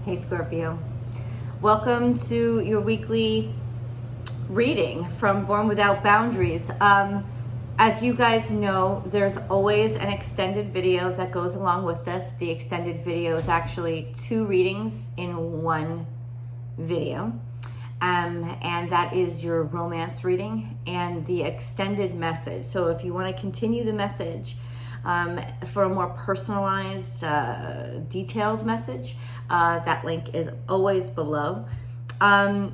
Hey Scorpio, welcome to your weekly reading from Born Without Boundaries. As you guys know, there's always an extended video that goes along with this. The extended video is actually 2 readings in 1 video. And that is your romance reading and the extended message. So if you want to continue the message for a more personalized, detailed message, that link is always below. I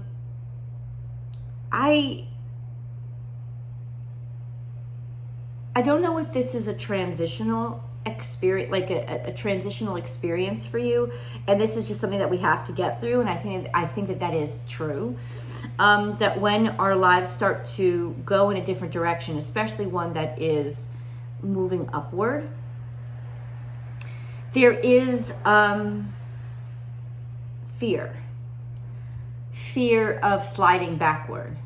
don't know if this is a transitional experience, like a transitional experience for you, and this is just something that we have to get through. And I think that is true. That when our lives start to go in a different direction, especially one that is moving upward, there is fear of sliding backward,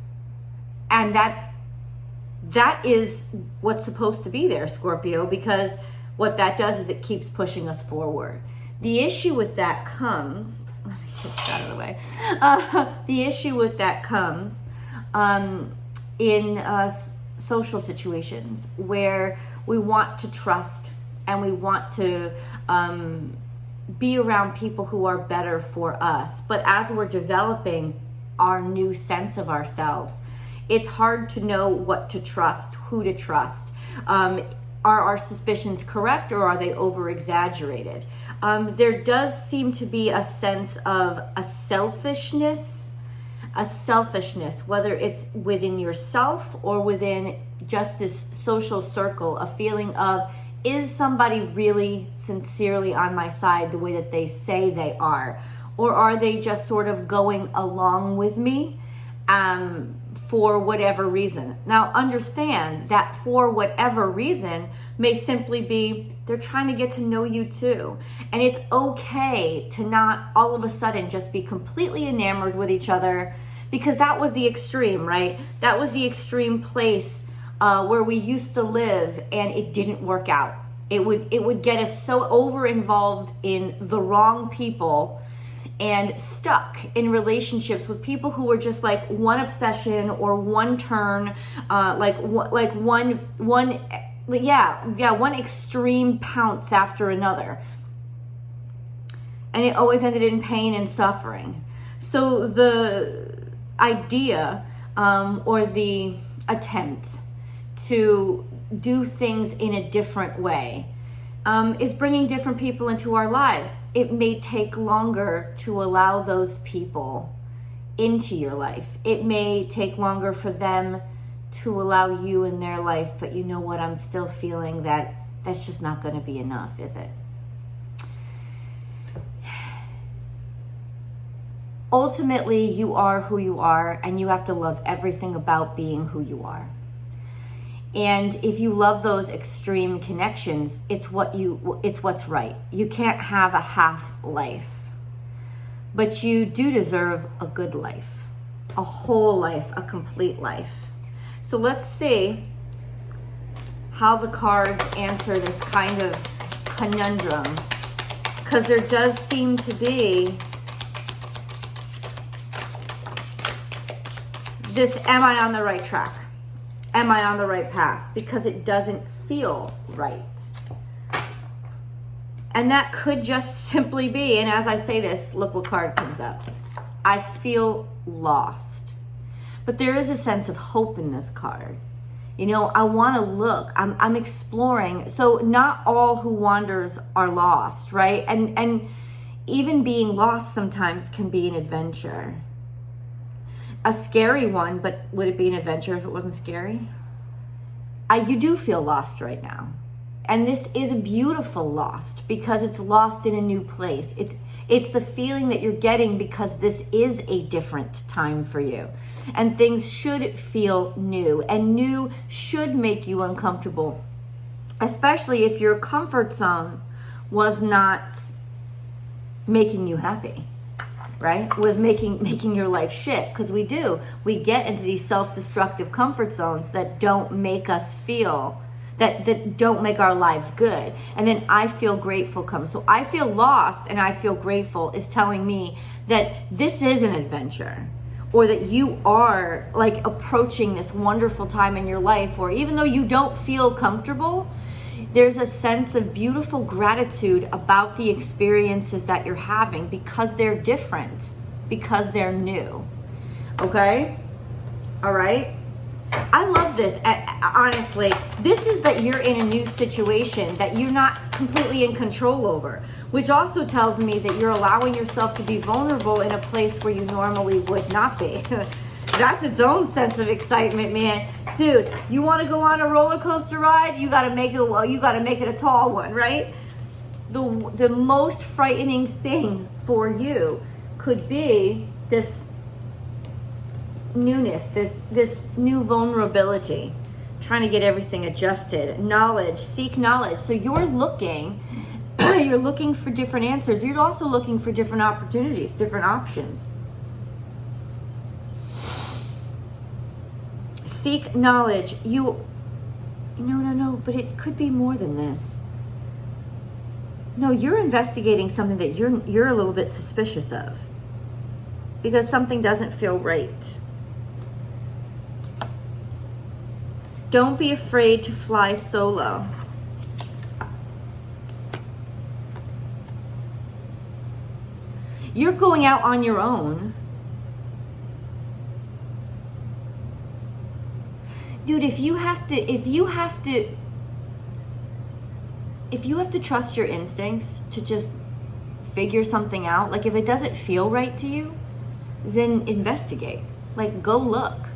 and that is what's supposed to be there, Scorpio, because what that does is it keeps pushing us forward. The issue with that comes, let me get that out of the way. The issue with that comes in social situations where we want to trust and we want to be around people who are better for us. But as we're developing our new sense of ourselves, it's hard to know what to trust, who to trust. Are our suspicions correct, or are they over-exaggerated? There does seem to be a sense of a selfishness, whether it's within yourself or within just this social circle, a feeling of, is somebody really sincerely on my side the way that they say they are? Or are they just sort of going along with me for whatever reason? Now, understand that for whatever reason may simply be they're trying to get to know you too. And it's okay to not all of a sudden just be completely enamored with each other, because that was the extreme, right? That was the extreme place where we used to live, and it didn't work out. It would get us so over involved in the wrong people and stuck in relationships with people who were just like one obsession or one turn, one extreme pounce after another. And it always ended in pain and suffering. So the idea or the attempt to do things in a different way is bringing different people into our lives. It may take longer to allow those people into your life. It may take longer for them to allow you in their life, but you know what? I'm still feeling that that's just not going to be enough, is it? Ultimately, you are who you are, and you have to love everything about being who you are. And if you love those extreme connections, it's what's right. You can't have a half life, but you do deserve a good life, a whole life, a complete life. So let's see how the cards answer this kind of conundrum, because there does seem to be this, am I on the right track? Am I on the right path? Because it doesn't feel right. And that could just simply be, and as I say this, look what card comes up. I feel lost. But there is a sense of hope in this card. You know, I want to look. I'm exploring. So not all who wanders are lost, right? And even being lost sometimes can be an adventure. A scary one, but would it be an adventure if it wasn't scary? You do feel lost right now. And this is a beautiful lost, because it's lost in a new place. It's the feeling that you're getting because this is a different time for you. And things should feel new, and new should make you uncomfortable, especially if your comfort zone was not making you happy. Right? Was making your life shit, because we get into these self-destructive comfort zones that don't make us feel that don't make our lives good. And then I feel grateful comes. So I feel lost and I feel grateful is telling me that this is an adventure, or that you are like approaching this wonderful time in your life where even though you don't feel comfortable, there's a sense of beautiful gratitude about the experiences that you're having because they're different, because they're new. Okay? All right? I love this. Honestly, this is that you're in a new situation that you're not completely in control over, which also tells me that you're allowing yourself to be vulnerable in a place where you normally would not be. That's its own sense of excitement, man. Dude, you want to go on a roller coaster ride? You got to make it a tall one, right? The most frightening thing for you could be this newness, this new vulnerability, trying to get everything adjusted. Knowledge, seek knowledge. So you're looking for different answers. You're also looking for different opportunities, different options. Seek knowledge. No, but it could be more than this. No, you're investigating something that you're a little bit suspicious of because something doesn't feel right. Don't be afraid to fly solo. You're going out on your own. Dude, if you have to trust your instincts to just figure something out, like if it doesn't feel right to you, then investigate. Like, go look.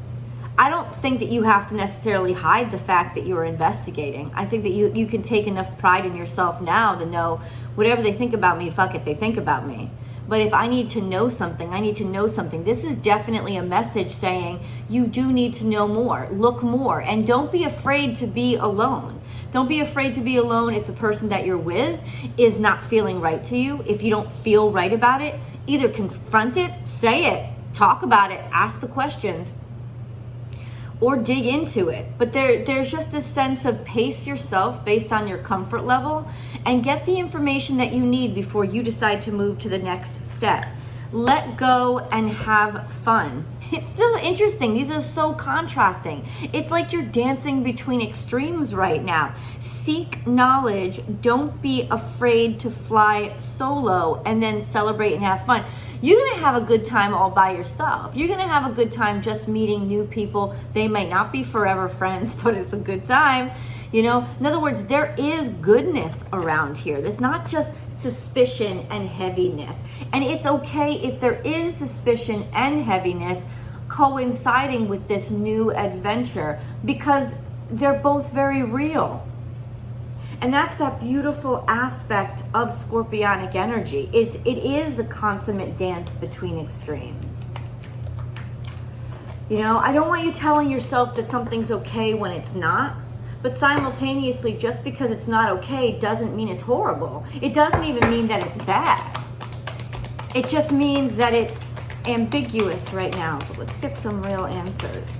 I don't think that you have to necessarily hide the fact that you're investigating. I think that you can take enough pride in yourself now to know whatever they think about me, fuck it, they think about me. But if I need to know something, I need to know something. This is definitely a message saying you do need to know more, look more, and don't be afraid to be alone. Don't be afraid to be alone if the person that you're with is not feeling right to you. If you don't feel right about it, either confront it, say it, talk about it, ask the questions, or dig into it. But there's just this sense of pace yourself based on your comfort level and get the information that you need before you decide to move to the next step. Let go and have fun. It's still interesting. These are so contrasting. It's like you're dancing between extremes right now. Seek knowledge. Don't be afraid to fly solo and then celebrate and have fun. You're going to have a good time all by yourself. You're going to have a good time just meeting new people. They might not be forever friends, but it's a good time. In other words, there is goodness around here. There's not just suspicion and heaviness. And it's okay if there is suspicion and heaviness coinciding with this new adventure because they're both very real. And that's that beautiful aspect of Scorpionic energy. It is the consummate dance between extremes. I don't want you telling yourself that something's okay when it's not. But simultaneously, just because it's not okay doesn't mean it's horrible. It doesn't even mean that it's bad. It just means that it's ambiguous right now. But let's get some real answers.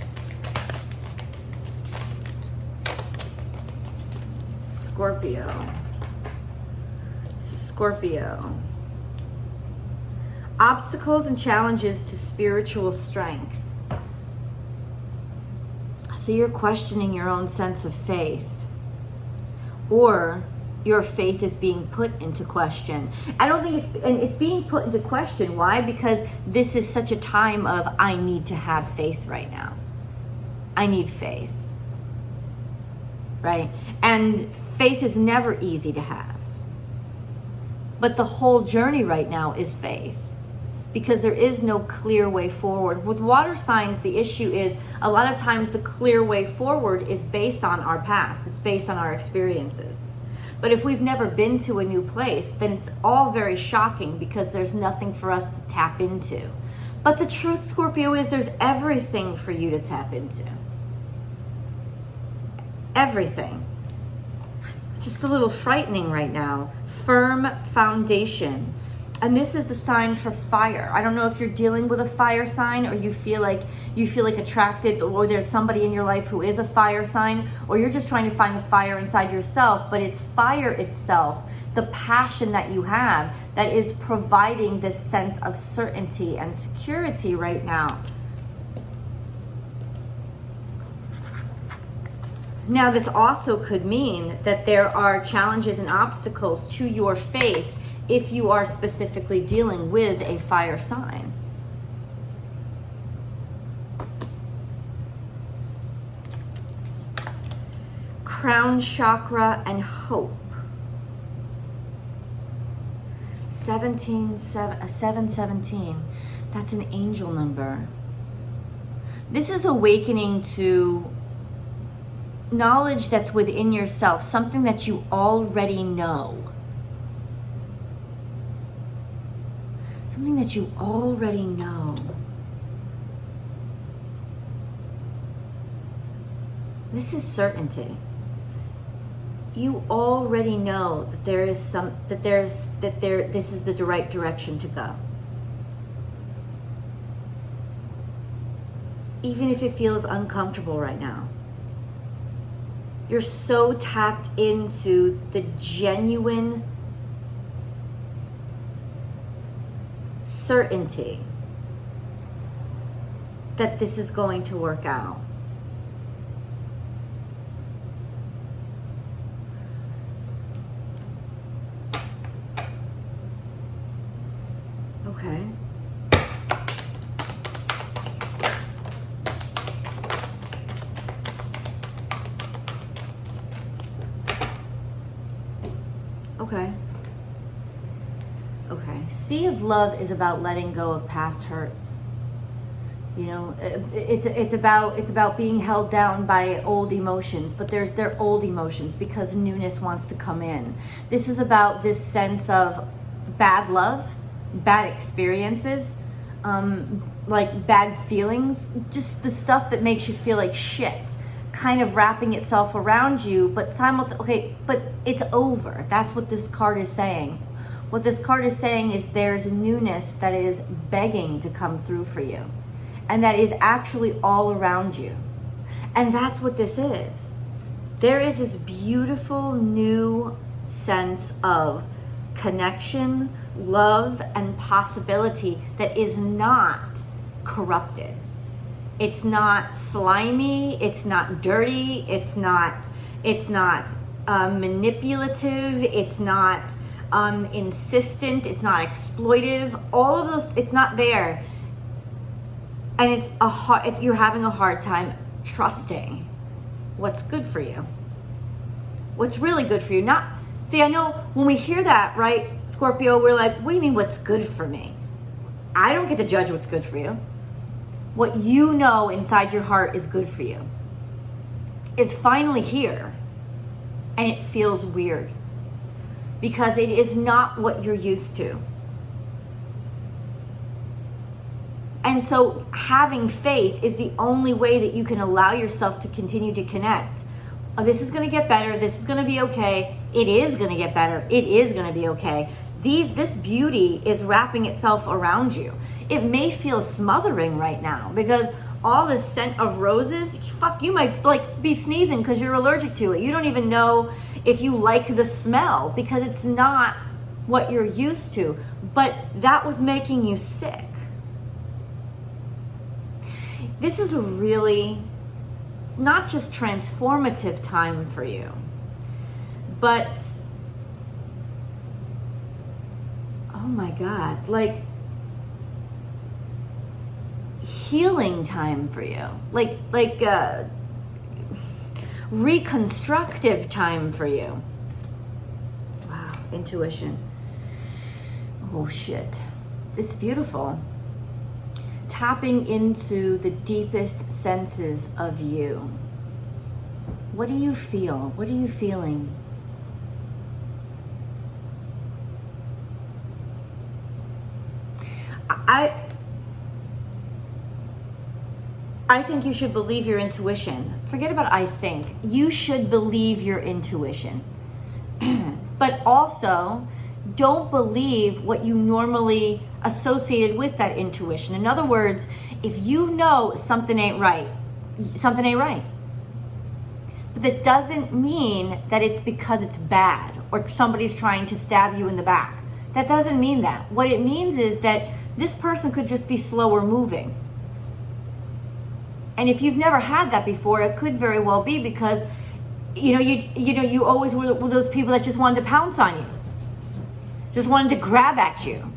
Scorpio. Obstacles and challenges to spiritual strength. So you're questioning your own sense of faith, or your faith is being put into question. I don't think it's being put into question. Why? Because this is such a time of I need to have faith right now. I need faith, right? And faith is never easy to have. But the whole journey right now is faith. Because there is no clear way forward. With water signs, the issue is a lot of times the clear way forward is based on our past. It's based on our experiences. But if we've never been to a new place, then it's all very shocking because there's nothing for us to tap into. But the truth, Scorpio, is there's everything for you to tap into. Everything. Just a little frightening right now. Firm foundation. And this is the sign for fire. I don't know if you're dealing with a fire sign, or you feel like attracted, or there's somebody in your life who is a fire sign, or you're just trying to find the fire inside yourself, but it's fire itself, the passion that you have, that is providing this sense of certainty and security right now. Now, this also could mean that there are challenges and obstacles to your faith if you are specifically dealing with a fire sign. Crown chakra and hope. 717. That's an angel number. This is awakening to knowledge that's within yourself, something that you already know. Something that you already know. This is certainty. You already know that this is the right direction to go. Even if it feels uncomfortable right now. You're so tapped into the genuine certainty that this is going to work out. Okay. Okay. Sea of Love is about letting go of past hurts. You know, it's about being held down by old emotions, but they're old emotions because newness wants to come in. This is about this sense of bad love, bad experiences, like bad feelings, just the stuff that makes you feel like shit, kind of wrapping itself around you, but but it's over. That's what this card is saying. What this card is saying is there's newness that is begging to come through for you, and that is actually all around you. And that's what this is. There is this beautiful new sense of connection, love, and possibility that is not corrupted. It's not slimy, it's not dirty, it's not manipulative, it's not insistent, it's not exploitive. All of those, it's not there. And you're having a hard time trusting what's good for you. What's really good for you. See, I know when we hear that, right, Scorpio, we're like, what do you mean what's good for me? I don't get to judge what's good for you. What you know inside your heart is good for you is finally here. And it feels weird because it is not what you're used to. And so having faith is the only way that you can allow yourself to continue to connect. Oh, this is going to get better. This is going to be okay. It is going to get better. It is going to be okay. This beauty is wrapping itself around you. It may feel smothering right now because all the scent of roses, you might be sneezing because you're allergic to it. You don't even know if you like the smell because it's not what you're used to. But that was making you sick. This is a really not just transformative time for you, but oh my God, healing time for you, reconstructive time for you. Wow, intuition. Oh shit, it's beautiful. Tapping into the deepest senses of you. What do you feel? What are you feeling? I think you should believe your intuition. Forget about I think. You should believe your intuition. But also, don't believe what you normally associated with that intuition. In other words, if you know something ain't right, something ain't right. But that doesn't mean that it's because it's bad or somebody's trying to stab you in the back. That doesn't mean that. What it means is that this person could just be slower moving. And if you've never had that before, it could very well be because you always were those people that just wanted to pounce on you, just wanted to grab at you.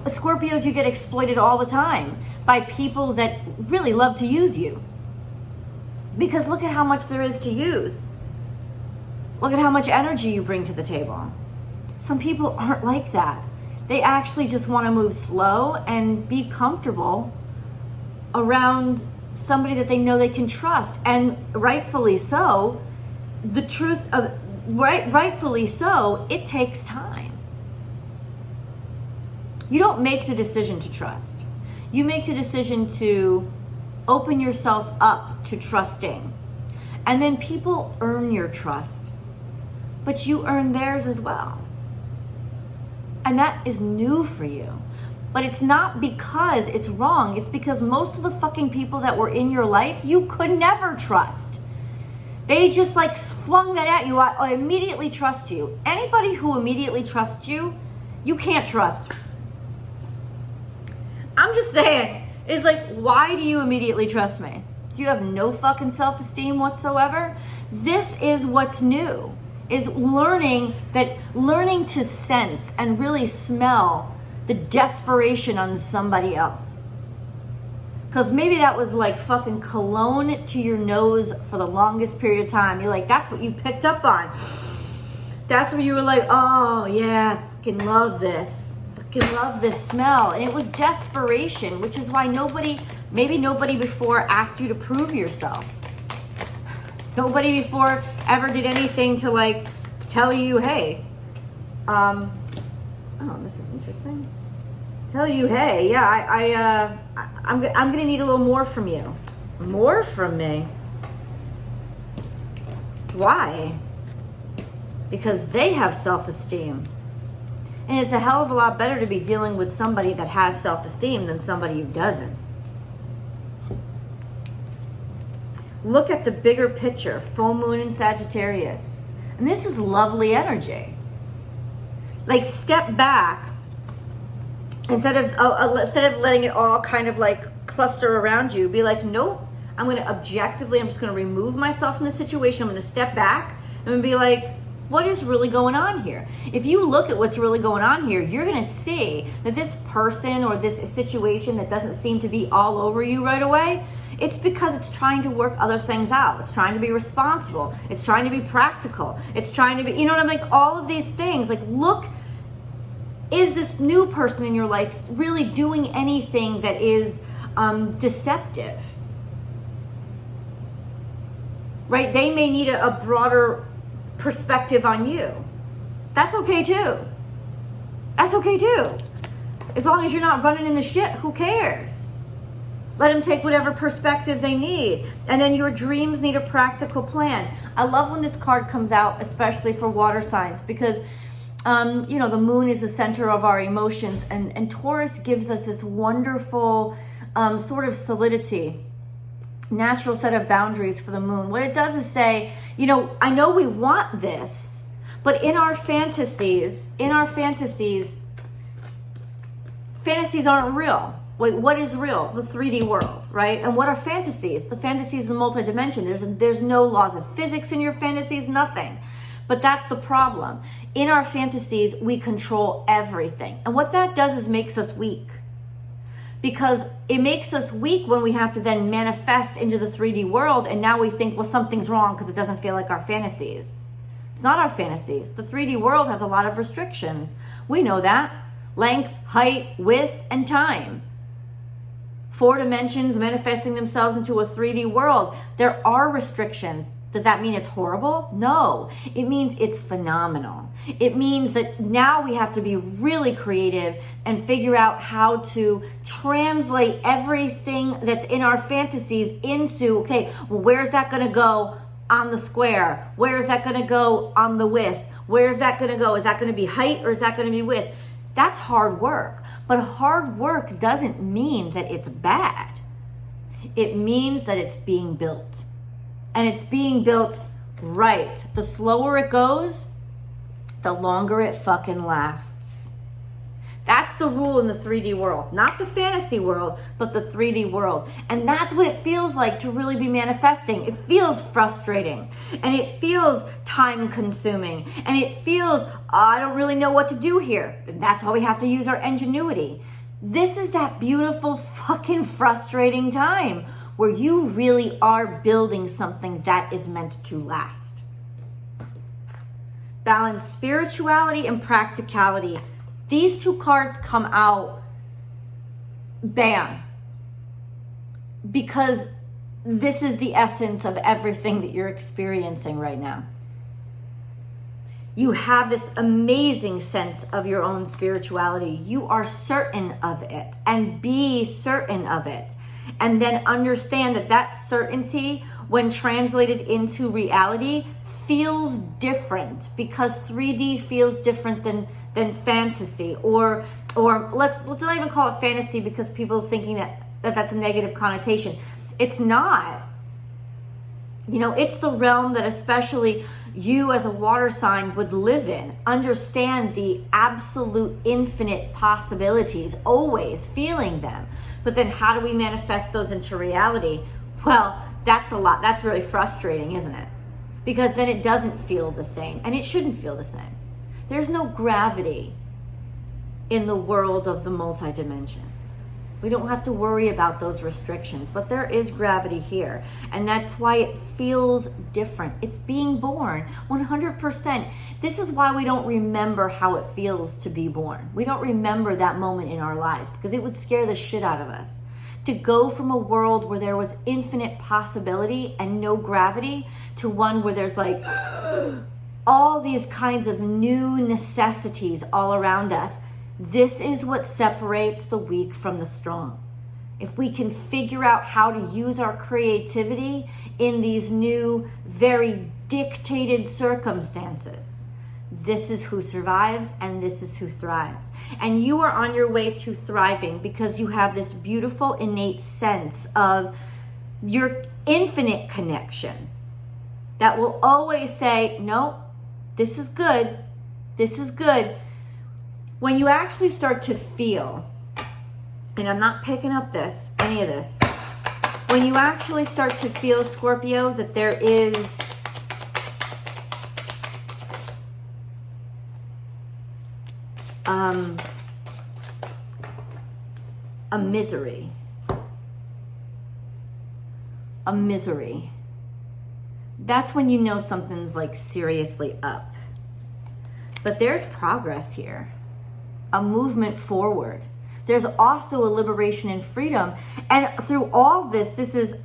Scorpios, you get exploited all the time by people that really love to use you. Because look at how much there is to use. Look at how much energy you bring to the table. Some people aren't like that. They actually just want to move slow and be comfortable around somebody that they know they can trust. And rightfully so, rightfully so, it takes time. You don't make the decision to trust. You make the decision to open yourself up to trusting. And then people earn your trust. But you earn theirs as well. And that is new for you. But it's not because it's wrong. It's because most of the fucking people that were in your life, you could never trust. They just like flung that at you. I immediately trust you. Anybody who immediately trusts you, you can't trust. I'm just saying, it's like, why do you immediately trust me? Do you have no fucking self-esteem whatsoever? This is what's new, is learning to sense and really smell the desperation on somebody else. Because maybe that was like fucking cologne to your nose for the longest period of time. You're like, that's what you picked up on. That's where you were like, oh yeah, fucking love this. Fucking love this smell. And it was desperation, which is why maybe nobody before asked you to prove yourself. Nobody before ever did anything to like tell you, hey, oh, this is interesting. Tell you, hey, yeah, I'm gonna need a little more from you. More from me? Why? Because they have self-esteem. And it's a hell of a lot better to be dealing with somebody that has self-esteem than somebody who doesn't. Look at the bigger picture, full moon in Sagittarius. And this is lovely energy. Like, step back. Instead of letting it all kind of like cluster around you, be like, nope, I'm going to objectively, I'm just going to remove myself from the situation. I'm going to step back and be like, what is really going on here? If you look at what's really going on here, you're going to see that this person or this situation that doesn't seem to be all over you right away, it's because it's trying to work other things out. It's trying to be responsible. It's trying to be practical. It's trying to be, you know what I mean? Like all of these things, like look, is this new person in your life really doing anything that is deceptive? Right? They may need a broader perspective on you. That's okay too. That's okay too. As long as you're not running in the shit, who cares? Let them take whatever perspective they need. And then your dreams need a practical plan. I love when this card comes out, especially for water signs, because the moon is the center of our emotions, and Taurus gives us this wonderful sort of solidity, natural set of boundaries for the moon. What it does is say, I know we want this, but in our fantasies aren't real. Wait, what is real? The 3D world, right? And what are fantasies? The fantasies in multidimension. There's no laws of physics in your fantasies, nothing. But that's the problem. In our fantasies, we control everything. And what that does is makes us weak. Because it makes us weak when we have to then manifest into the 3D world, and now we think, well, something's wrong because it doesn't feel like our fantasies. It's not our fantasies. The 3D world has a lot of restrictions. We know that. Length, height, width, and time. 4 dimensions manifesting themselves into a 3D world. There are restrictions. Does that mean it's horrible? No, it means it's phenomenal. It means that now we have to be really creative and figure out how to translate everything that's in our fantasies into, okay, well, where's that going to go on the square? Where is that going to go on the width? Where's that going to go? Is that going to be height or is that going to be width? That's hard work. But hard work doesn't mean that it's bad. It means that it's being built. And it's being built right. The slower it goes, the longer it fucking lasts. That's the rule in the 3D world. Not the fantasy world, but the 3D world. And that's what it feels like to really be manifesting. It feels frustrating. And it feels time consuming. And it feels, I don't really know what to do here. And that's why we have to use our ingenuity. This is that beautiful fucking frustrating time where you really are building something that is meant to last. Balance spirituality and practicality. These two cards come out, bam, because this is the essence of everything that you're experiencing right now. You have this amazing sense of your own spirituality. You are certain of it, and be certain of it. And then understand that that certainty, when translated into reality, feels different, because 3D feels different than fantasy, or let's not even call it fantasy, because people thinking that's a negative connotation. It's not. You know, it's the realm that especially you as a water sign would live in. Understand the absolute infinite possibilities, always feeling them. But then how do we manifest those into reality? Well, that's a lot. That's really frustrating, isn't it? Because then it doesn't feel the same, and it shouldn't feel the same. There's no gravity in the world of the multidimension. We don't have to worry about those restrictions, but there is gravity here. And that's why it feels different. It's being born, 100%. This is why we don't remember how it feels to be born. We don't remember that moment in our lives because it would scare the shit out of us. To go from a world where there was infinite possibility and no gravity to one where there's like all these kinds of new necessities all around us. This is what separates the weak from the strong. If we can figure out how to use our creativity in these new, very dictated circumstances, this is who survives and this is who thrives. And you are on your way to thriving because you have this beautiful innate sense of your infinite connection that will always say, no, this is good. This is good. When you actually start to feel, and I'm not picking up any of this, when you actually start to feel, Scorpio, that there is a misery, that's when you know something's like seriously up. But there's progress here. A movement forward. There's also a liberation and freedom. And through all this is,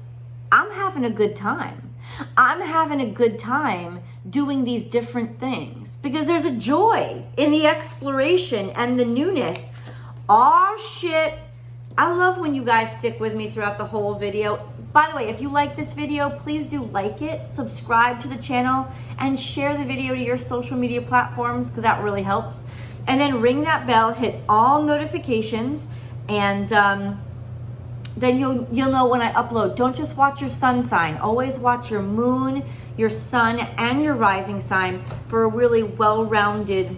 I'm having a good time. I'm having a good time doing these different things because there's a joy in the exploration and the newness. Aw, shit. I love when you guys stick with me throughout the whole video. By the way, if you like this video, please do like it, subscribe to the channel, and share the video to your social media platforms because that really helps. And then ring that bell, hit all notifications, and then you'll know when I upload. Don't just watch your sun sign. Always watch your moon, your sun, and your rising sign for a really well-rounded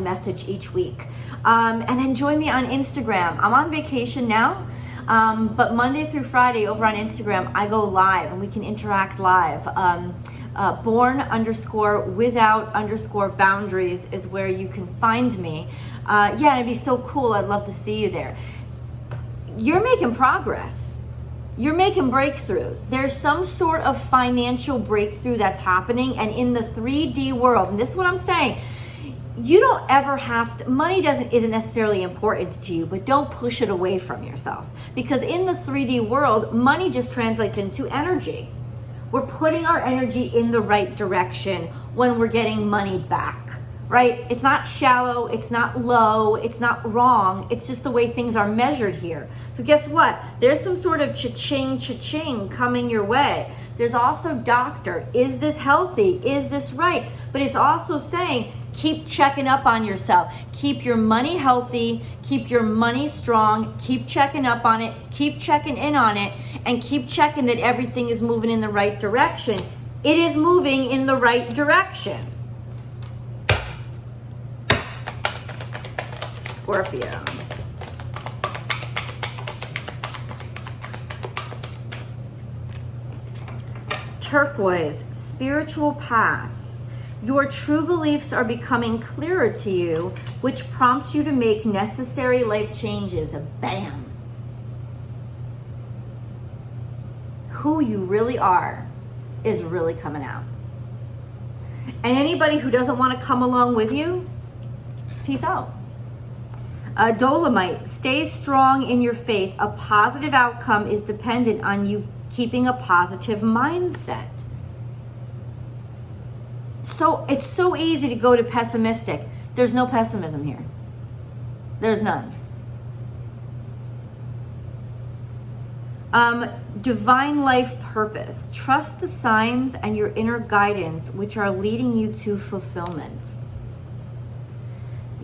message each week. And then join me on Instagram. I'm on vacation now, but Monday through Friday over on Instagram, I go live and we can interact live. born_without_boundaries is where you can find me. Yeah, it'd be so cool. I'd love to see you there. You're making progress. You're making breakthroughs. There's some sort of financial breakthrough that's happening, and in the 3D world, and this is what I'm saying, you don't ever have to, money isn't necessarily important to you, but don't push it away from yourself, because in the 3D world, money just translates into energy. We're putting our energy in the right direction when we're getting money back, right? It's not shallow, it's not low, it's not wrong. It's just the way things are measured here. So guess what? There's some sort of cha-ching coming your way. There's also doctor. Is this healthy? Is this right? But it's also saying, keep checking up on yourself. Keep your money healthy. Keep your money strong. Keep checking up on it. Keep checking in on it. And keep checking that everything is moving in the right direction. It is moving in the right direction. Scorpio. Turquoise, spiritual path. Your true beliefs are becoming clearer to you, which prompts you to make necessary life changes. Bam. Who you really are is really coming out. And anybody who doesn't want to come along with you, peace out. Dolomite, stay strong in your faith. A positive outcome is dependent on you keeping a positive mindset. So it's so easy to go to pessimistic. There's no pessimism here. There's none. Divine life purpose. Trust the signs and your inner guidance, which are leading you to fulfillment.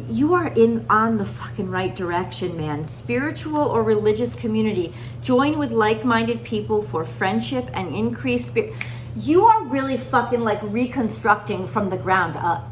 You are on the fucking right direction, man. Spiritual or religious community. Join with like-minded people for friendship and increased spirit. You are really fucking like reconstructing from the ground up.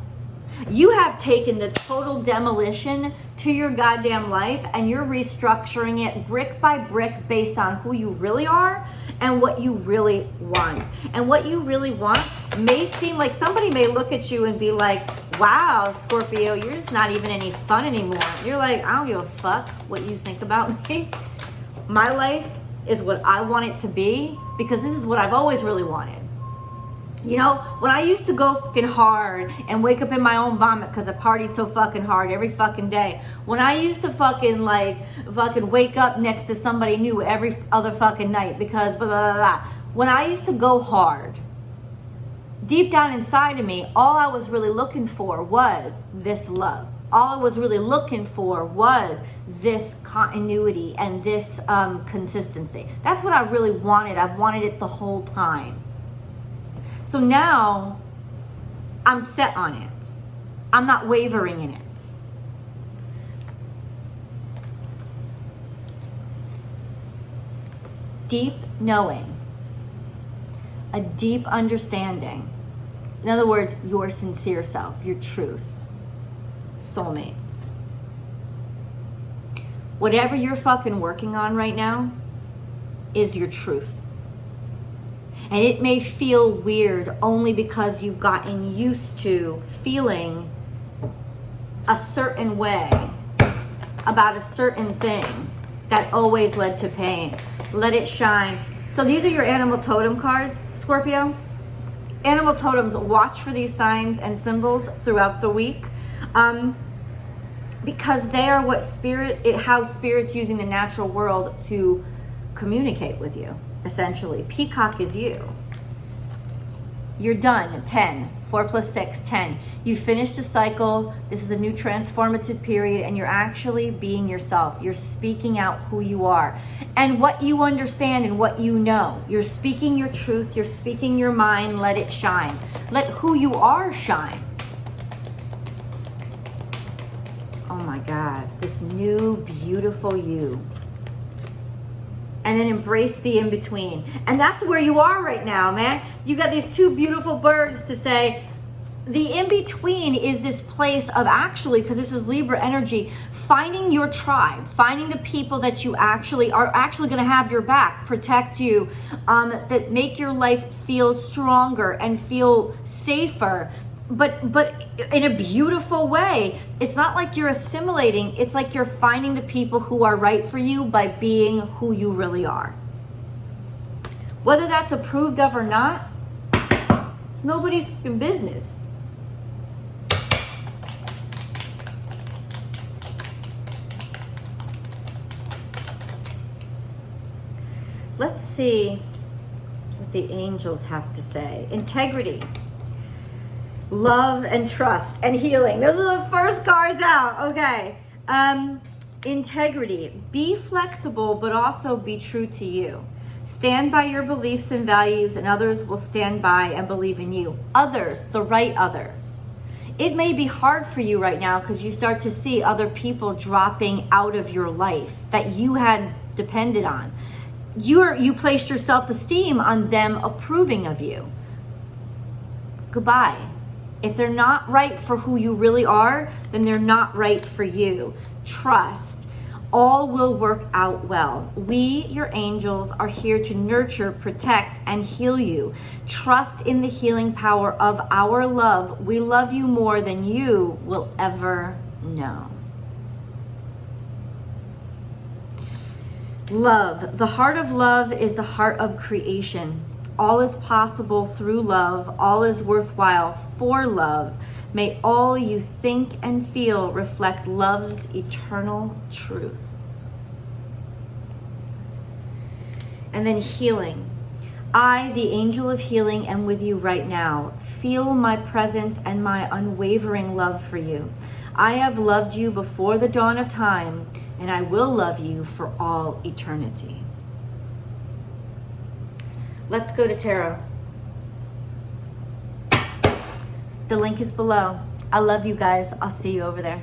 You have taken the total demolition to your goddamn life and you're restructuring it brick by brick based on who you really are and what you really want. And what you really want may seem like somebody may look at you and be like, wow, Scorpio, you're just not even any fun anymore. You're like, I don't give a fuck what you think about me. My life is what I want it to be because this is what I've always really wanted. You know, when I used to go fucking hard and wake up in my own vomit because I partied so fucking hard every fucking day. When I used to fucking wake up next to somebody new every other fucking night because blah, blah, blah, blah. When I used to go hard, deep down inside of me, all I was really looking for was this love. All I was really looking for was this continuity and this consistency. That's what I really wanted. I've wanted it the whole time. So now I'm set on it. I'm not wavering in it. Deep knowing, a deep understanding. In other words, your sincere self, your truth, soulmates. Whatever you're fucking working on right now is your truth. And it may feel weird only because you've gotten used to feeling a certain way about a certain thing that always led to pain. Let it shine. So these are your animal totem cards, Scorpio. Animal totems, watch for these signs and symbols throughout the week because they are what how spirit's using the natural world to communicate with you. Essentially, peacock is you. You're done. 10. 4 plus 6, 10. You finished a cycle. This is a new transformative period, and you're actually being yourself. You're speaking out who you are and what you understand and what you know. You're speaking your truth. You're speaking your mind. Let it shine. Let who you are shine. Oh my God, this new, beautiful you. And then embrace the in-between. And that's where you are right now, man. You got these two beautiful birds to say, the in-between is this place of actually, because this is Libra energy, finding your tribe, finding the people that you actually are going to have your back, protect you, that make your life feel stronger and feel safer. But in a beautiful way. It's not like you're assimilating. It's like you're finding the people who are right for you by being who you really are. Whether that's approved of or not, it's nobody's business. Let's see what the angels have to say. Integrity. Love and trust and healing. Those are the first cards out. Okay. Integrity. Be flexible, but also be true to you. Stand by your beliefs and values, and others will stand by and believe in you. Others, the right others. It may be hard for you right now because you start to see other people dropping out of your life that you had depended on. You placed your self-esteem on them approving of you. Goodbye. If they're not right for who you really are, then they're not right for you. Trust. All will work out well. We, your angels, are here to nurture, protect, and heal you. Trust in the healing power of our love. We love you more than you will ever know. Love. The heart of love is the heart of creation. All is possible through love. All is worthwhile for love. May all you think and feel reflect love's eternal truth. And then healing. I, the angel of healing, am with you right now. Feel my presence and my unwavering love for you. I have loved you before the dawn of time, and I will love you for all eternity. Let's go to tarot. The link is below. I love you guys. I'll see you over there.